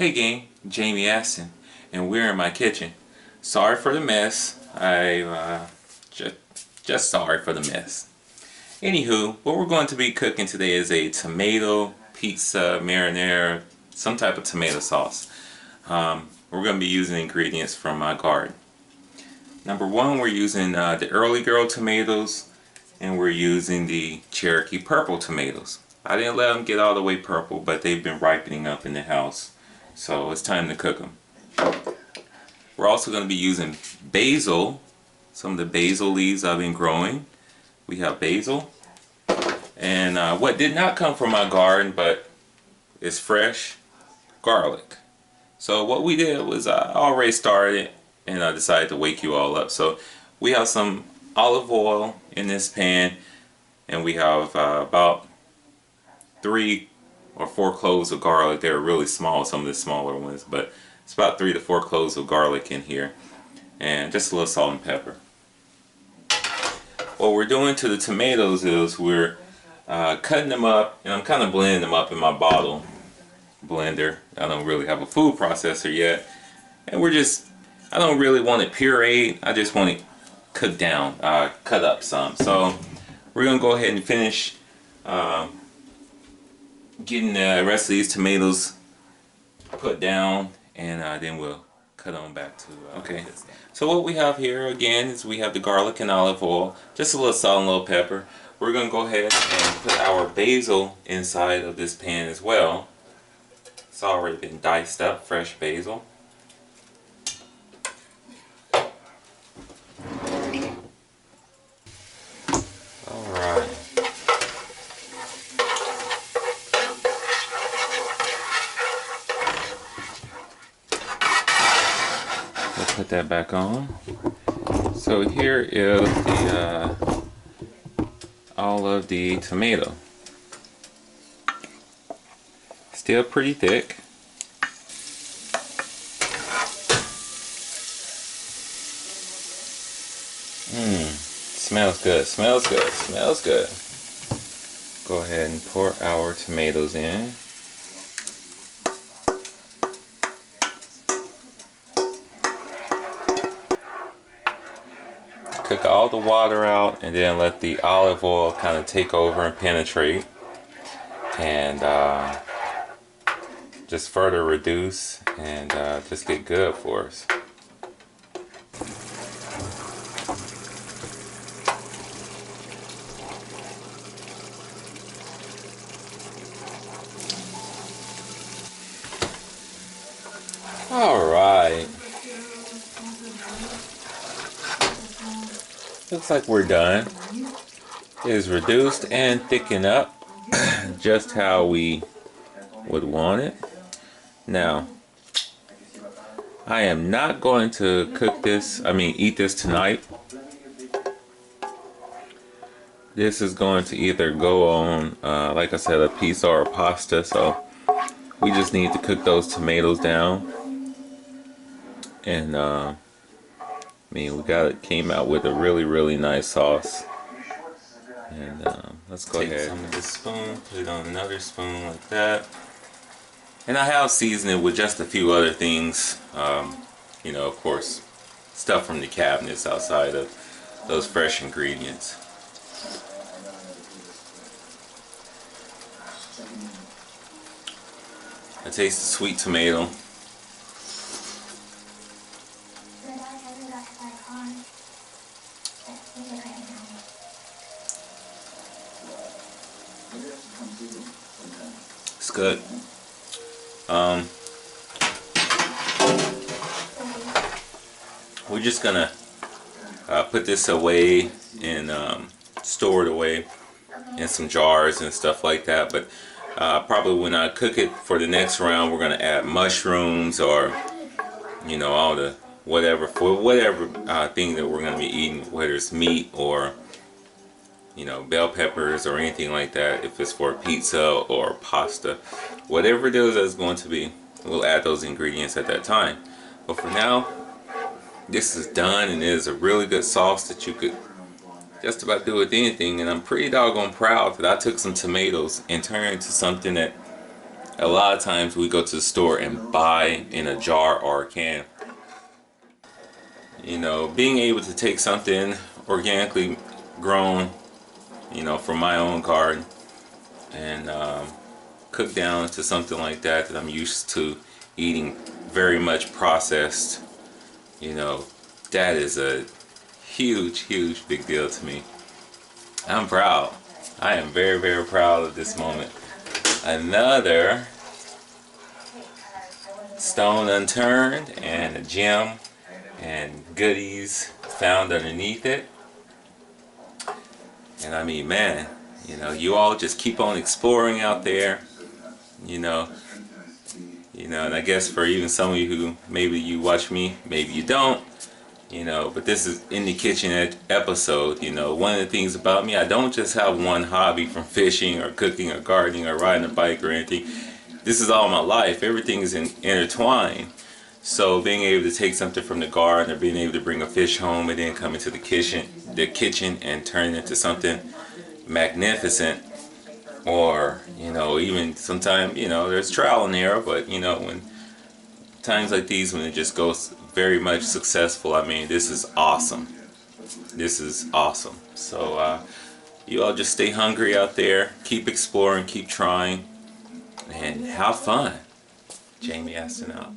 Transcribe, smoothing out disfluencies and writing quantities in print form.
Hey gang, Jamie Aston, and we're in my kitchen. Sorry for the mess. Just sorry for the mess. Anywho, what we're going to be cooking today is a tomato pizza marinara, some type of tomato sauce. We're going to be using ingredients from my garden. Number one, we're using the Early Girl tomatoes, and we're using the Cherokee Purple tomatoes. I didn't let them get all the way purple, but they've been ripening up in the house. So it's time to cook them. We're also going to be using basil, some of the basil leaves I've been growing. We have basil. And what did not come from my garden, but is fresh, garlic. So what we did was I already started and I decided to wake you all up. So we have some olive oil in this pan, and we have about 3 or 4 cloves of garlic. They're really small, some of the smaller ones, but it's about 3 to 4 cloves of garlic in here, and just a little salt and pepper. What we're doing to the tomatoes is we're cutting them up, and I'm kind of blending them up in my bottle blender. I don't really have a food processor yet, and I don't really want it pureed. I just want it cooked down, cut up some. So we're gonna go ahead and finish getting the rest of these tomatoes put down, and then we'll cut on back to okay. So what we have here again is we have the garlic and olive oil, just a little salt and a little pepper. We're gonna go ahead and put our basil inside of this pan as well. It's already been diced up, fresh basil. Put that back on. So here is the all of the tomato. Still pretty thick. Smells good, smells good, smells good. Go ahead and pour our tomatoes in. Cook all the water out, and then let the olive oil kind of take over and penetrate, and just further reduce and just get good for us. All right. Looks like we're done. It is reduced and thickened up just how we would want it. Now, I am not going to eat this tonight. This is going to either go on, like I said, a pizza or a pasta. So we just need to cook those tomatoes down. And came out with a really nice sauce. And let's go ahead. Take some of this spoon, put it on another spoon like that. And I have seasoned it with just a few other things. You know, of course, stuff from the cabinets outside of those fresh ingredients. I taste the sweet tomato. It's good. We're just gonna put this away and store it away in some jars and stuff like that. But probably when I cook it for the next round, we're gonna add mushrooms, or you know, all the whatever thing that we're gonna be eating, whether it's meat or you know, bell peppers or anything like that. If it's for pizza or pasta, whatever it is that's going to be, we'll add those ingredients at that time. But for now, this is done, and it is a really good sauce that you could just about do with anything. And I'm pretty doggone proud that I took some tomatoes and turned it into something that A lot of times we go to the store and buy in a jar or a can. You know, being able to take something organically grown, you know, from my own garden and cook down to something like that I'm used to eating very much processed, you know, that is a huge, huge big deal to me. I'm proud. I am very, very proud of this moment. Another stone unturned and a gem and goodies found underneath it. And I mean, man, you know, you all just keep on exploring out there, you know, and I guess for even some of you who maybe you watch me, maybe you don't, you know, but this is in the kitchen episode. You know, one of the things about me, I don't just have one hobby, from fishing or cooking or gardening or riding a bike or anything. This is all my life. Everything is intertwined. So being able to take something from the garden or being able to bring a fish home and then come into the kitchen and turn it into something magnificent, or, you know, even sometimes, you know, there's trial and error, but, you know, when times like these, when it just goes very much successful, I mean, this is awesome. This is awesome. So you all just stay hungry out there, keep exploring, keep trying, and have fun. Jamie Aston out.